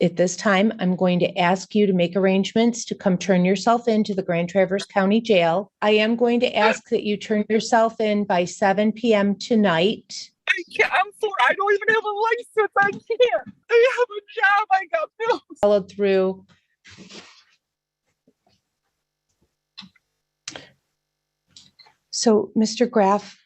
at this time, I'm going to ask you to make arrangements to come turn yourself into the Grand Traverse County Jail. I am going to ask that you turn yourself in by 7 p.m. tonight. I can't. I'm sorry. I don't even have a license. I can't. I have a job. I got bills. Followed through. So, Mr. Graff,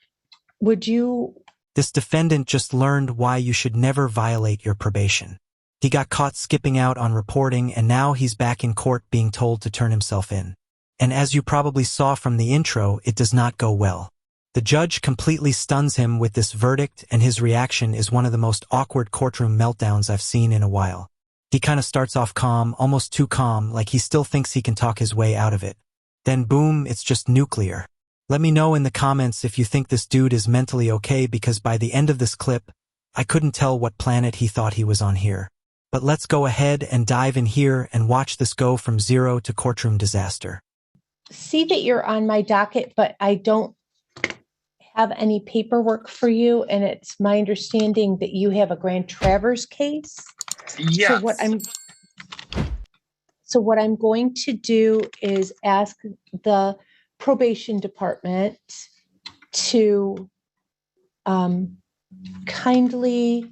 would you... This defendant just learned why you should never violate your probation. He got caught skipping out on reporting, and now he's back in court being told to turn himself in. And as you probably saw from the intro, it does not go well. The judge completely stuns him with this verdict, and his reaction is one of the most awkward courtroom meltdowns I've seen in a while. He kind of starts off calm, almost too calm, like he still thinks he can talk his way out of it. Then boom, it's just nuclear. Let me know in the comments if you think this dude is mentally okay, because by the end of this clip, I couldn't tell what planet he thought he was on here. But let's go ahead and dive in here and watch this go from zero to courtroom disaster. See that you're on my docket, but I don't have any paperwork for you, and it's my understanding that you have a Grand Traverse case. Yes. So what I'm going to do is ask the probation department to kindly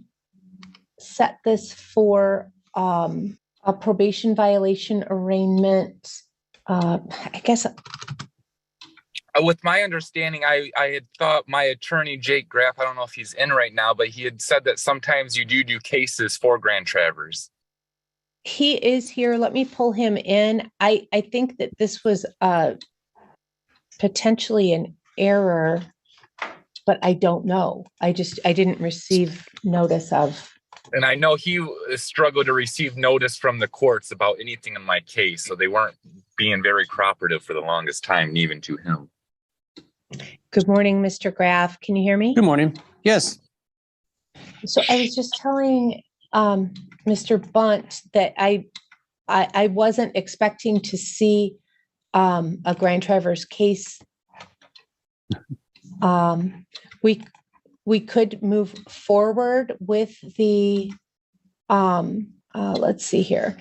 set this for a probation violation arraignment. I guess. With my understanding, I had thought my attorney, Jake Graff, I don't know if he's in right now, but he had said that sometimes you do cases for Grand Traverse. He is here. Let me pull him in. I think that this was potentially an error, but I don't know. I didn't receive notice of. And I know he struggled to receive notice from the courts about anything in my case, so they weren't being very cooperative for the longest time, even to him. Good morning, Mr. Graff. Can you hear me? Good morning. Yes. So I was just telling Mr. Bunt that I wasn't expecting to see a Grand Traverse case. We could move forward with the let's see here.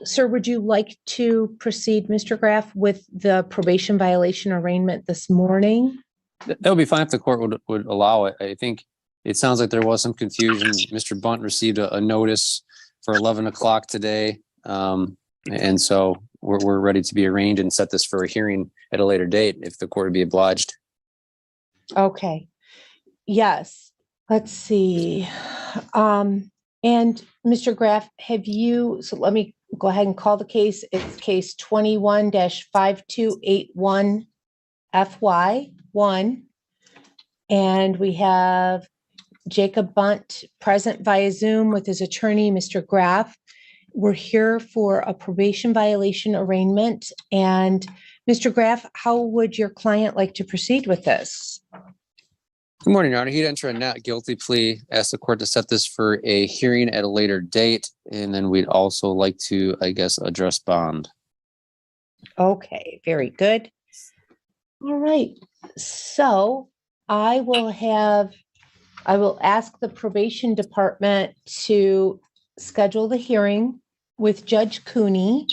Sir, would you like to proceed, Mr. Graff, with the probation violation arraignment this morning? That would be fine if the court would allow it. I think it sounds like there was some confusion. Mr. Bunt received a notice for 11 o'clock today. And so we're ready to be arraigned and set this for a hearing at a later date if the court would be obliged. Okay. Yes. Let's see. And Mr. Graff, so let me go ahead and call the case. It's case 21-5281 FY1. And we have Jacob Bunt present via Zoom with his attorney, Mr. Graff. We're here for a probation violation arraignment. And Mr. Graff, how would your client like to proceed with this? Good morning, Your Honor. He'd enter a not guilty plea, ask the court to set this for a hearing at a later date, and then we'd also like to, I guess, address bond. Okay, very good. All right. So I will ask the probation department to schedule the hearing with Judge Cooney.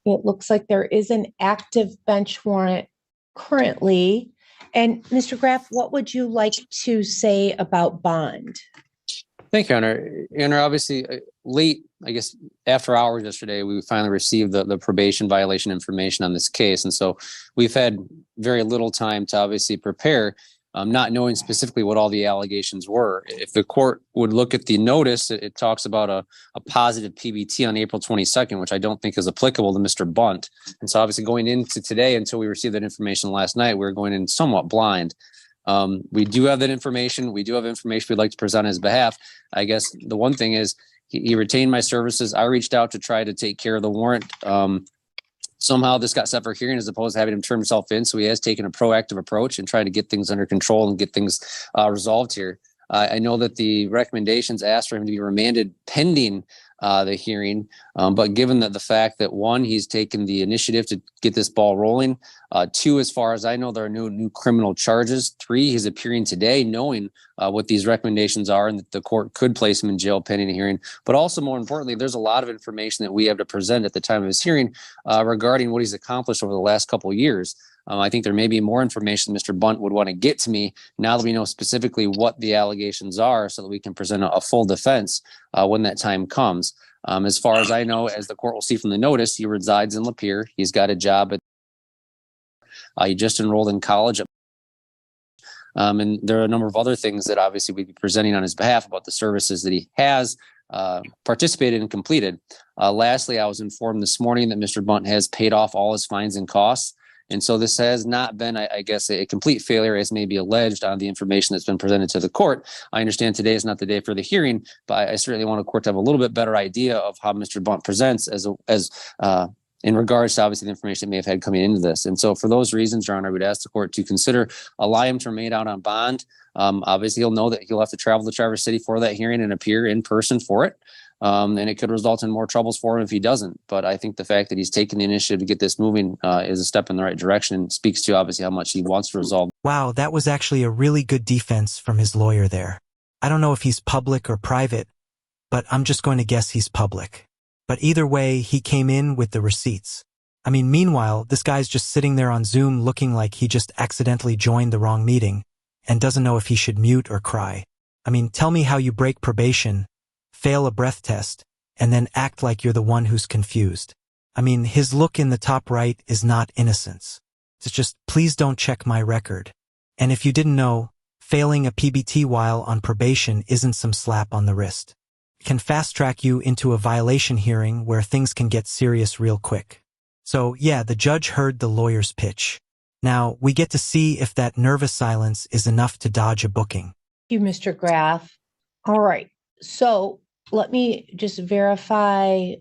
It looks like there is an active bench warrant currently. And Mr. Graff, what would you like to say about bond? Thank you, Your Honor. Your Honor, obviously, late, I guess, after hours yesterday, we finally received the probation violation information on this case. And so we've had very little time to obviously prepare, not knowing specifically what all the allegations were. If the court would look at the notice, it talks about a positive PBT on April 22nd, which I don't think is applicable to Mr. Bunt. And so obviously going into today, until we received that information last night, we were going in somewhat blind. We do have that information. We do have information we'd like to present on his behalf. I guess the one thing is he retained my services. I reached out to try to take care of the warrant. Somehow this got set for hearing as opposed to having him turn himself in. So he has taken a proactive approach and trying to get things under control and get things resolved here. I know that the recommendations asked for him to be remanded pending the hearing. But given that the fact that one, he's taken the initiative to get this ball rolling. Two, as far as I know, there are no new criminal charges. Three, he's appearing today knowing what these recommendations are and that the court could place him in jail pending a hearing. But also, more importantly, there's a lot of information that we have to present at the time of his hearing regarding what he's accomplished over the last couple of years. I think there may be more information Mr. Bunt would want to get to me now that we know specifically what the allegations are so that we can present a full defense when that time comes. As far as I know, as the court will see from the notice, he resides in Lapeer. He's got a job he just enrolled in college. And there are a number of other things that obviously we'd be presenting on his behalf about the services that he has participated and completed. Lastly, I was informed this morning that Mr. Bunt has paid off all his fines and costs. And so this has not been, I guess, a complete failure as may be alleged on the information that's been presented to the court. I understand today is not the day for the hearing, but I certainly want the court to have a little bit better idea of how Mr. Bunt presents as in regards to obviously the information it may have had coming into this. And so for those reasons, Your Honor, I would ask the court to consider allowing him to remain out on bond. Obviously, he'll know that he'll have to travel to Traverse City for that hearing and appear in person for it. And it could result in more troubles for him if he doesn't. But I think the fact that he's taken the initiative to get this moving is a step in the right direction and speaks to obviously how much he wants to resolve. Wow, that was actually a really good defense from his lawyer there. I don't know if he's public or private, but I'm just going to guess he's public. But either way, he came in with the receipts. I mean, meanwhile, this guy's just sitting there on Zoom looking like he just accidentally joined the wrong meeting and doesn't know if he should mute or cry. I mean, tell me how you break probation, fail a breath test, and then act like you're the one who's confused. I mean, his look in the top right is not innocence. It's just, please don't check my record. And if you didn't know, failing a PBT while on probation isn't some slap on the wrist. It can fast-track you into a violation hearing where things can get serious real quick. So, yeah, the judge heard the lawyer's pitch. Now, we get to see if that nervous silence is enough to dodge a booking. Thank you, Mr. Graff. All right. So let me just verify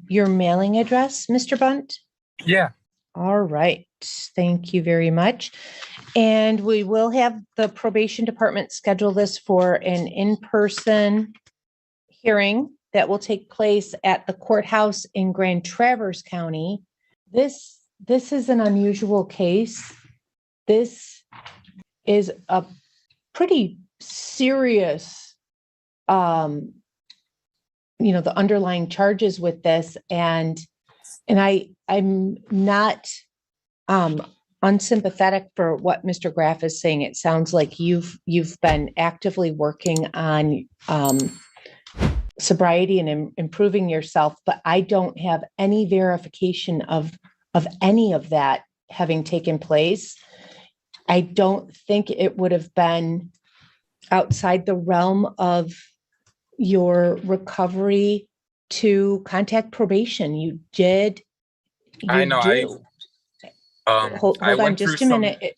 your mailing address, Mr. Bunt. Yeah. All right. Thank you very much. And we will have the probation department schedule this for an in-person hearing that will take place at the courthouse in Grand Traverse County. This is an unusual case. This is a pretty serious, the underlying charges with this, and I'm not unsympathetic for what Mr. Graff is saying. It sounds like you've been actively working on sobriety and improving yourself, but I don't have any verification of any of that having taken place. I don't think it would have been outside the realm of your recovery to contact probation. You did. I know. Hold on just a minute.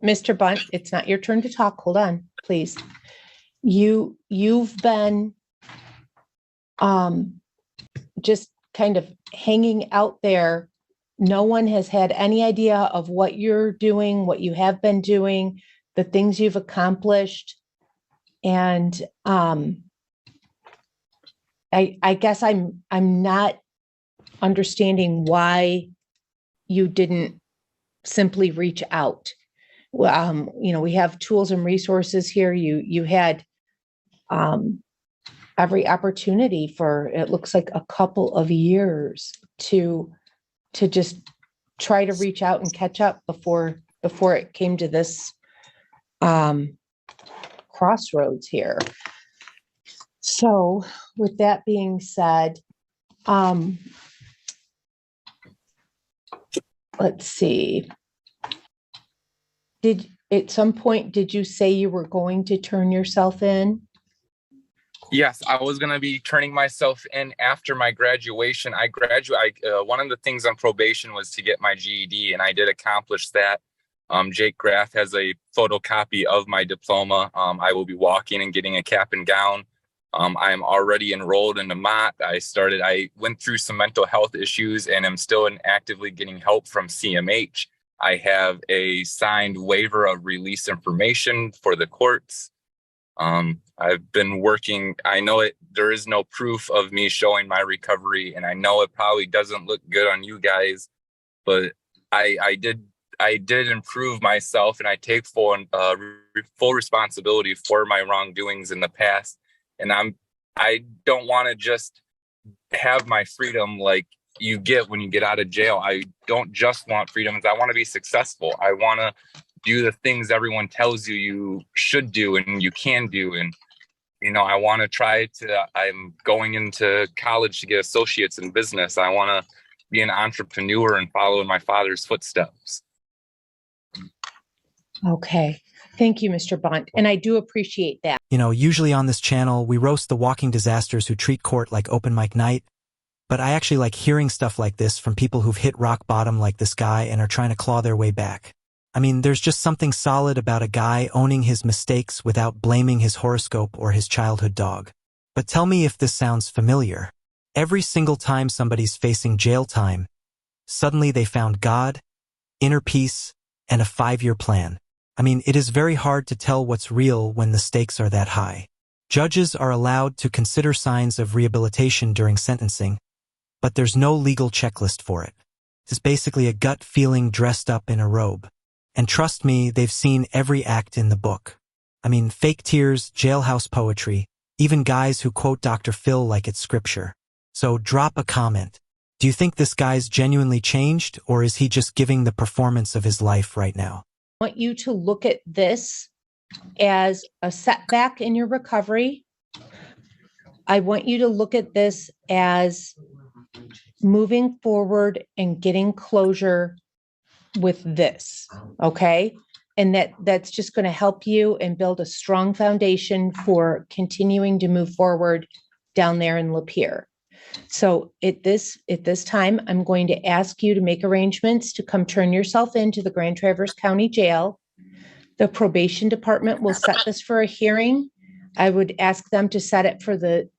Mr. Bunt, it's not your turn to talk. Hold on, please. You've been just kind of hanging out there. No one has had any idea of what you're doing, what you have been doing, the things you've accomplished. And I guess I'm not understanding why you didn't simply reach out. Well, we have tools and resources here. You had every opportunity for, it looks like, a couple of years to just try to reach out and catch up before it came to this crossroads here. So with that being said, let's see. At some point, did you say you were going to turn yourself in? Yes, I was going to be turning myself in after my graduation. One of the things on probation was to get my GED, and I did accomplish that. Jake Graff has a photocopy of my diploma. I will be walking and getting a cap and gown. I am already enrolled in the MOT. I went through some mental health issues and am still actively getting help from CMH. I have a signed waiver of release information for the courts. I've been working. I know there is no proof of me showing my recovery, and I know it probably doesn't look good on you guys, but I did improve myself, and I take full responsibility for my wrongdoings in the past. And I don't want to just have my freedom like you get when you get out of jail. I don't just want freedom. I want to be successful. I want to do the things everyone tells you should do and you can do. And, I want to I'm going into college to get associates in business. I want to be an entrepreneur and follow in my father's footsteps. Okay. Thank you, Mr. Bunt. And I do appreciate that. Usually on this channel, we roast the walking disasters who treat court like open mic night. But I actually like hearing stuff like this from people who've hit rock bottom like this guy and are trying to claw their way back. I mean, there's just something solid about a guy owning his mistakes without blaming his horoscope or his childhood dog. But tell me if this sounds familiar. Every single time somebody's facing jail time, suddenly they found God, inner peace, and a 5-year plan. I mean, it is very hard to tell what's real when the stakes are that high. Judges are allowed to consider signs of rehabilitation during sentencing, but there's no legal checklist for it. It's basically a gut feeling dressed up in a robe. And trust me, they've seen every act in the book. I mean, fake tears, jailhouse poetry, even guys who quote Dr. Phil like it's scripture. So drop a comment. Do you think this guy's genuinely changed, or is he just giving the performance of his life right now? I want you to look at this as a setback in your recovery. I want you to look at this as moving forward and getting closure with this, okay? And that's just going to help you and build a strong foundation for continuing to move forward down there in Lapeer. So at this time, I'm going to ask you to make arrangements to come turn yourself into the Grand Traverse County Jail. The probation department will set this for a hearing. I would ask them to set it for the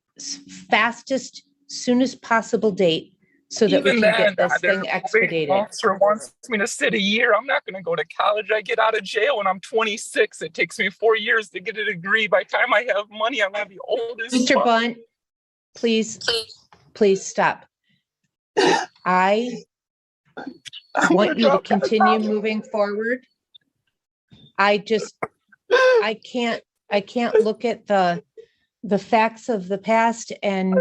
fastest, soonest possible date so that we can get this thing expedited. The officer wants me to sit a year. I'm not going to go to college. I get out of jail when I'm 26. It takes me 4 years to get a degree. By the time I have money, I'm going to be old as Mr. fuck. Bunt, please stop. I want you to continue moving forward. I can't look at the facts of the past and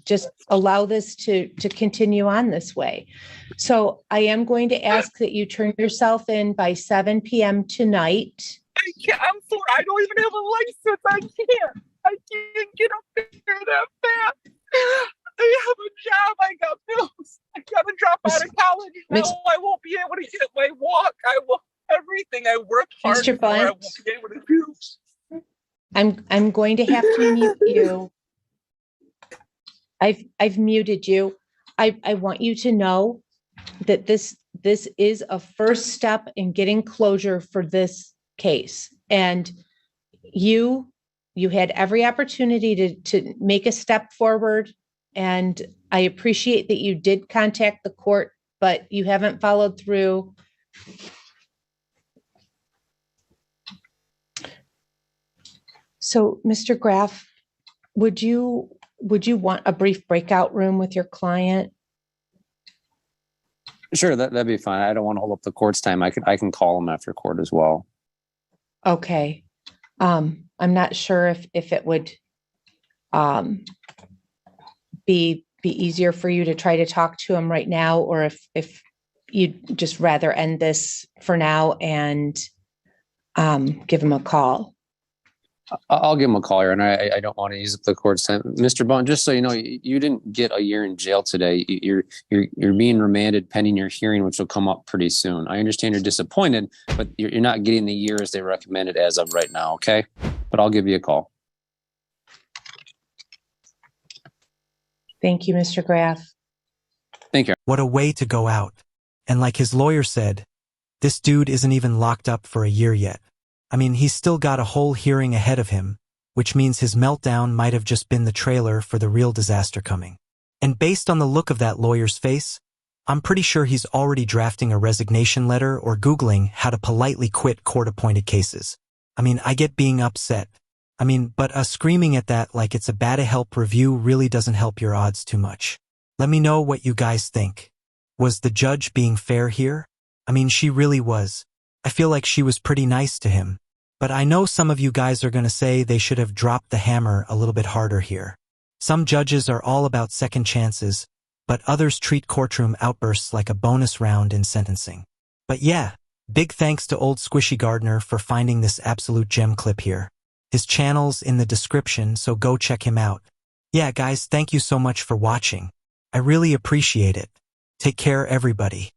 just allow this to continue on this way. So I am going to ask that you turn yourself in by 7 p.m. tonight. I don't even have a license. I can't get up there that fast. I have a job. I got bills. I got to drop out of college. No, I won't be able to get my walk. I will everything I worked hard Mr. for. I Bunt, won't be able to do. I'm going to have to mute you. I've muted you. I want you to know that this is a first step in getting closure for this case. And you had every opportunity to make a step forward. And I appreciate that you did contact the court, but you haven't followed through. So, Mr. Graff, would you want a brief breakout room with your client? Sure, that'd be fine. I don't want to hold up the court's time. I can call him after court as well. Okay. I'm not sure if it would be easier for you to try to talk to him right now, or if you'd just rather end this for now and give him a call. I'll give him a call here, and I don't want to use up the court's time. Mr. Bond, just so you know, you didn't get a year in jail today. You're being remanded pending your hearing, which will come up pretty soon. I understand you're disappointed, but you're not getting the year as they recommended as of right now, okay? But I'll give you a call. Thank you, Mr. Graff. Thank you. What a way to go out. And like his lawyer said, this dude isn't even locked up for a year yet. I mean, he's still got a whole hearing ahead of him, which means his meltdown might have just been the trailer for the real disaster coming. And based on the look of that lawyer's face, I'm pretty sure he's already drafting a resignation letter or Googling how to politely quit court-appointed cases. I mean, I get being upset, I mean, but screaming at that like it's a bad help review really doesn't help your odds too much. Let me know what you guys think. Was the judge being fair here? I mean, she really was. I feel like she was pretty nice to him. But I know some of you guys are going to say they should have dropped the hammer a little bit harder here. Some judges are all about second chances, but others treat courtroom outbursts like a bonus round in sentencing. But yeah, big thanks to old Squishy Gardner for finding this absolute gem clip here. His channel's in the description, so go check him out. Yeah, guys, thank you so much for watching. I really appreciate it. Take care, everybody.